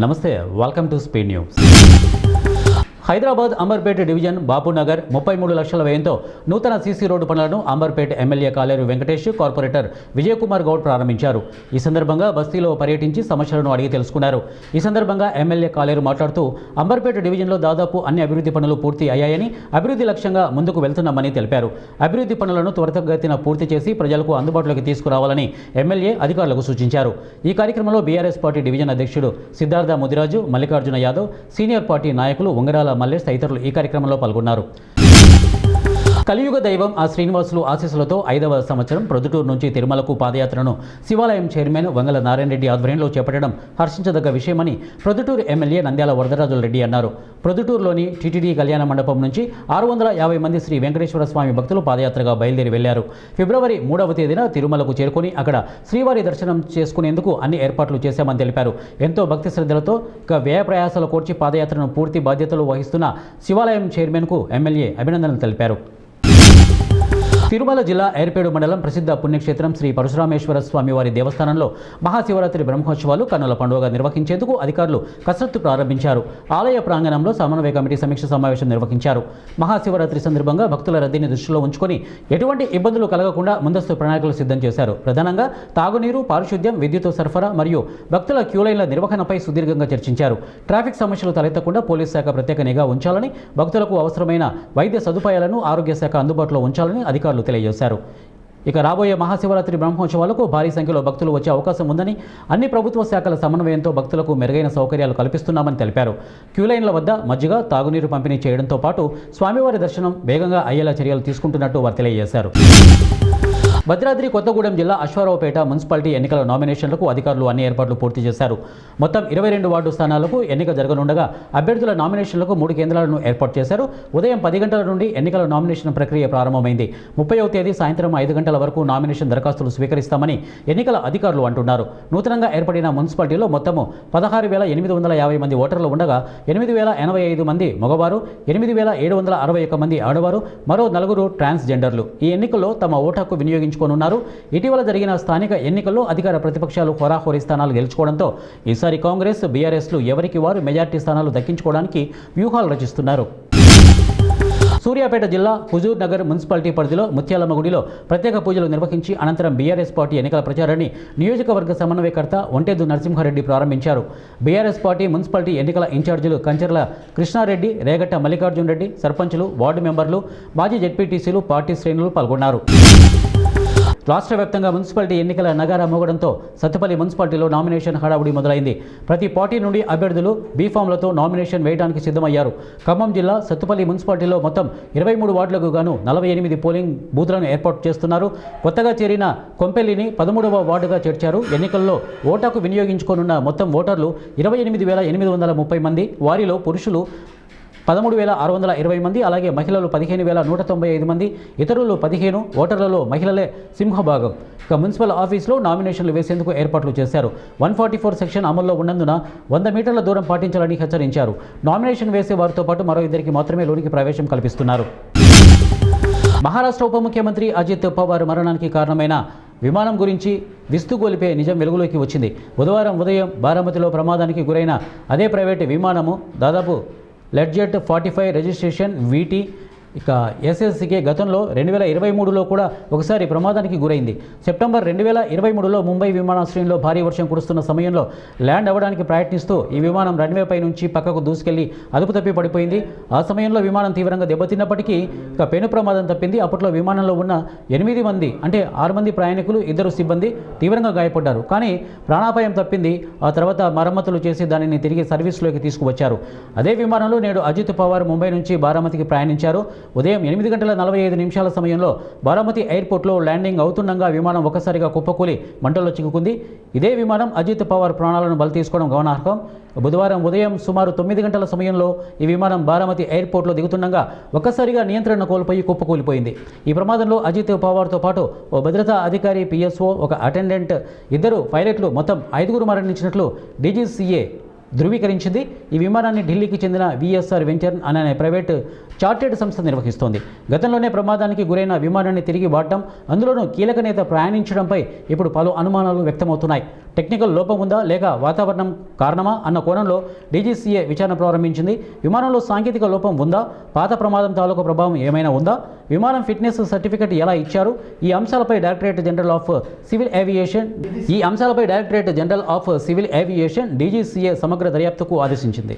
నమస్తే welcome to speed news. Hyderabad Amberpet division Bapunagar 33 లక్షల వ్యయంతో నూతన సీసీ రోడ్డు పనులను అంబర్పేట ఎమ్మెల్యే కాలేరు వెంకటేష్, కార్పొరేటర్ విజయకుమార్ గౌడ్ ప్రారంభించారు. ఈ సందర్భంగా బస్తీలో పర్యటించి సమస్యలను అడిగి తెలుసుకున్నారు. ఈ సందర్భంగా ఎమ్మెల్యే కాలేరు మాట్లాడుతూ అంబర్పేట డివిజన్లో దాదాపు అన్ని అభివృద్ధి పనులు పూర్తి అయ్యాయని, అభివృద్ధి లక్ష్యంగా ముందుకు వెళ్తున్నామని తెలిపారు. అభివృద్ధి పనులను త్వరితగతిన పూర్తి చేసి ప్రజలకు అందుబాటులోకి తీసుకురావాలని ఎమ్మెల్యే అధికారులకు సూచించారు. ఈ కార్యక్రమంలో బీఆర్ఎస్ పార్టీ డివిజన్ అధ్యక్షుడు సిద్ధార్థ ముదిరాజు, మల్లికార్జున యాదవ్, సీనియర్ పార్టీ నాయకులు ఉంగరాల మల్లేష్ తదితరులు ఈ కార్యక్రమంలో పాల్గొన్నారు. కలియుగ దైవం ఆ శ్రీనివాసులు ఆశీస్సులతో 5వ సంవత్సరం ప్రొద్దుటూరు నుంచి తిరుమలకు పాదయాత్రను శివాలయం చైర్మన్ వంగల నారాయణ రెడ్డి ఆధ్వర్యంలో చేపట్టడం హర్షించదగ్గ విషయమని ప్రొద్దుటూరు ఎమ్మెల్యే నంద్యాల వరదరాజుల రెడ్డి అన్నారు. ప్రొద్దుటూరులోని టీటీడీ కళ్యాణ మండపం నుంచి 650 మంది శ్రీ వెంకటేశ్వర స్వామి భక్తులు పాదయాత్రగా బయలుదేరి వెళ్లారు. ఫిబ్రవరి 3వ తేదీన తిరుమలకు చేరుకుని అక్కడ శ్రీవారి దర్శనం చేసుకునేందుకు అన్ని ఏర్పాట్లు చేశామని తెలిపారు. ఎంతో భక్తి శ్రద్ధలతో వ్యయ ప్రయాసాలు కోర్చి పాదయాత్రను పూర్తి బాధ్యతలు వహిస్తున్న శివాలయం చైర్మన్కు ఎమ్మెల్యే అభినందనలు తెలిపారు. తిరుమల జిల్లా ఏర్పేడు మండలం ప్రసిద్ధ పుణ్యక్షేత్రం శ్రీ పరశురామేశ్వర స్వామివారి దేవస్థానంలో మహాశివరాత్రి బ్రహ్మోత్సవాలు కన్నుల పండుగ నిర్వహించేందుకు అధికారులు కసరత్తు ప్రారంభించారు. ఆలయ ప్రాంగణంలో సమన్వయ కమిటీ సమీక్ష సమావేశం నిర్వహించారు. మహాశివరాత్రి సందర్భంగా భక్తుల రద్దీని దృష్టిలో ఉంచుకొని ఎటువంటి ఇబ్బందులు కలగకుండా ముందస్తు ప్రణాళికలు సిద్ధం చేశారు. ప్రధానంగా తాగునీరు, పారిశుద్ధ్యం, విద్యుత్ సరఫరా మరియు భక్తుల క్యూలైన్ల నిర్వహణపై సుదీర్ఘంగా చర్చించారు. ట్రాఫిక్ సమస్యలు తలెత్తకుండా పోలీస్ శాఖ ప్రత్యేక నిఘా ఉంచాలని, భక్తులకు అవసరమైన వైద్య సదుపాయాలను ఆరోగ్య శాఖ అందుబాటులో ఉంచాలని అధికారులు తెలియజేశారు. ఇక రాబోయే మహాశివరాత్రి బ్రహ్మోత్సవాలకు భారీ సంఖ్యలో భక్తులు వచ్చే అవకాశం ఉందని, అన్ని ప్రభుత్వ శాఖల సమన్వయంతో భక్తులకు మెరుగైన సౌకర్యాలు కల్పిస్తున్నామని తెలిపారు. క్యూలైన్ల వద్ద మజ్జిగ, తాగునీరు పంపిణీ చేయడంతో పాటు స్వామివారి దర్శనం వేగంగా అయ్యేలా చర్యలు తీసుకుంటున్నట్టు వారు తెలియజేశారు. భద్రాద్రి కొత్తగూడెం జిల్లా అశ్వారావుపేట మున్సిపాలిటీ ఎన్నికల నామినేషన్లకు అధికారులు అన్ని ఏర్పాట్లు పూర్తి చేశారు. మొత్తం 22 వార్డు స్థానాలకు ఎన్నిక జరగనుండగా అభ్యర్థుల నామినేషన్లకు 3 కేంద్రాలను ఏర్పాటు చేశారు. ఉదయం 10 గంటల నుండి ఎన్నికల నామినేషన్ ప్రక్రియ ప్రారంభమైంది. 30వ తేదీ సాయంత్రం 5 గంటల వరకు నామినేషన్ దరఖాస్తులు స్వీకరిస్తామని ఎన్నికల అధికారులు అంటున్నారు. నూతనంగా ఏర్పడిన మున్సిపాలిటీలో మొత్తము 16,850 మంది ఓటర్లు ఉండగా 8,085 మంది మగవారు, 8,761 మంది ఆడవారు, మరో 4 ట్రాన్స్జెండర్లు ఈ ఎన్నికల్లో తమ ఓటు హక్కు వినియోగించుకున్నారు. ఇటీవల జరిగిన స్థానిక ఎన్నికల్లో అధికార ప్రతిపక్షాలు హోరాహోరీ స్థానాలు గెలుచుకోవడంతో ఈసారి కాంగ్రెస్, బీఆర్ఎస్లు ఎవరికి వారు మెజార్టీ స్థానాలు దక్కించుకోవడానికి వ్యూహాలు రచిస్తున్నారు. సూర్యాపేట జిల్లా హుజూర్ నగర్ మున్సిపాలిటీ పరిధిలో ముత్యాలమ్మ గుడిలో ప్రత్యేక పూజలు నిర్వహించి అనంతరం బీఆర్ఎస్ పార్టీ ఎన్నికల ప్రచారాన్ని నియోజకవర్గ సమన్వయకర్త ఒంటేదు నరసింహారెడ్డి ప్రారంభించారు. బీఆర్ఎస్ పార్టీ మున్సిపాలిటీ ఎన్నికల ఇన్ఛార్జీలు కంచర్ల కృష్ణారెడ్డి, రేగట్ట మల్లికార్జున రెడ్డి, సర్పంచులు, వార్డు మెంబర్లు, మాజీ జెడ్పీటీసీలు, పార్టీ శ్రేణులు పాల్గొన్నారు. రాష్ట్ర వ్యాప్తంగా మున్సిపాలిటీ ఎన్నికల నగారా మోగడంతో సత్తుపల్లి మున్సిపాలిటీలో నామినేషన్ హడావుడి మొదలైంది. ప్రతి పార్టీ నుండి అభ్యర్థులు బీఫామ్లతో నామినేషన్ వేయడానికి సిద్ధమయ్యారు. ఖమ్మం జిల్లా సత్తుపల్లి మున్సిపాలిటీలో మొత్తం 23 వార్డులకు గాను 48 పోలింగ్ బూత్లను ఏర్పాటు చేస్తున్నారు. కొత్తగా చేరిన కొంపెల్లిని 13వ వార్డుగా చేర్చారు. ఎన్నికల్లో ఓటాకు వినియోగించుకోనున్న మొత్తం ఓటర్లు 28,830 మంది. వారిలో పురుషులు 13,620 మంది, అలాగే మహిళలు 15,195 మంది, ఇతరులు 15. ఓటర్లలో మహిళలే సింహభాగం. ఇక మున్సిపల్ ఆఫీసులో నామినేషన్లు వేసేందుకు ఏర్పాట్లు చేశారు. 144 సెక్షన్ అమల్లో ఉన్నందున 100 మీటర్ల దూరం పాటించాలని హెచ్చరించారు. నామినేషన్ వేసే వారితో పాటు మరో 2 మాత్రమే లోనికి ప్రవేశం కల్పిస్తున్నారు. మహారాష్ట్ర ఉప ముఖ్యమంత్రి అజిత్ పవార్ మరణానికి కారణమైన విమానం గురించి విస్తుగొలిపే నిజం వెలుగులోకి వచ్చింది. బుధవారం ఉదయం బారామతిలో ప్రమాదానికి గురైన అదే ప్రైవేటు విమానము దాదాపు లెడ్జెట్ 45 రిజిస్ట్రేషన్ వీటీ ఇక ఎస్ఎస్సీకే గతంలో 2023లో కూడా ఒకసారి ప్రమాదానికి గురైంది. సెప్టెంబర్ 2023లో ముంబై విమానాశ్రయంలో భారీ వర్షం కురుస్తున్న సమయంలో ల్యాండ్ అవ్వడానికి ప్రయత్నిస్తూ ఈ విమానం రన్వేపై నుంచి పక్కకు దూసుకెళ్లి అదుపు తప్పి పడిపోయింది. ఆ సమయంలో విమానం తీవ్రంగా దెబ్బతిన్నప్పటికీ ఇక పెను ప్రమాదం తప్పింది. అప్పట్లో విమానంలో ఉన్న 8 మంది అంటే 6 మంది ప్రయాణికులు, 2 సిబ్బంది తీవ్రంగా గాయపడ్డారు. కానీ ప్రాణాపాయం తప్పింది. ఆ తర్వాత మరమ్మతులు చేసి దానిని తిరిగి సర్వీస్లోకి తీసుకువచ్చారు. అదే విమానంలో నేడు అజిత్ పవార్ ముంబై నుంచి బారామతికి ప్రయాణించారు. ఉదయం 8:45 సమయంలో బారామతి ఎయిర్పోర్ట్లో ల్యాండింగ్ అవుతుండగా విమానం ఒక్కసారిగా కుప్పకూలి మంటల్లో చిక్కుకుంది. ఇదే విమానం అజిత్ పవార్ ప్రాణాలను బలి తీసుకోవడం గమనార్హం. బుధవారం ఉదయం సుమారు 9 గంటల సమయంలో ఈ విమానం బారామతి ఎయిర్పోర్ట్లో దిగుతుండగా ఒక్కసారిగా నియంత్రణ కోల్పోయి కుప్పకూలిపోయింది. ఈ ప్రమాదంలో అజిత్ పవార్తో పాటు ఓ భద్రతా అధికారి, పిఎస్ఓ, ఒక అటెండెంట్, 2 పైలట్లు మొత్తం 5 మరణించినట్లు డీజీసీఏ ధృవీకరించింది. ఈ విమానాన్ని ఢిల్లీకి చెందిన విఎస్ఆర్ వెంచర్ అనే ప్రైవేటు చార్టెడ్ సంస్థ నిర్వహిస్తోంది. గతంలోనే ప్రమాదానికి గురైన విమానాన్ని తిరిగి వాడటం, అందులోనూ కీలక నేత ప్రయాణించడంపై ఇప్పుడు పలు అనుమానాలు వ్యక్తమవుతున్నాయి. టెక్నికల్ లోపం ఉందా లేక వాతావరణం కారణమా అన్న కోణంలో డీజీసీఏ విచారణ ప్రారంభించింది. విమానంలో సాంకేతిక లోపం ఉందా, పాత ప్రమాదం తాలూకు ప్రభావం ఏమైనా ఉందా, విమానం ఫిట్నెస్ సర్టిఫికెట్ ఎలా ఇచ్చారు, ఈ అంశాలపై directorate general of civil aviation DGCA సమగ్ర దర్యాప్తుకు ఆదేశించింది.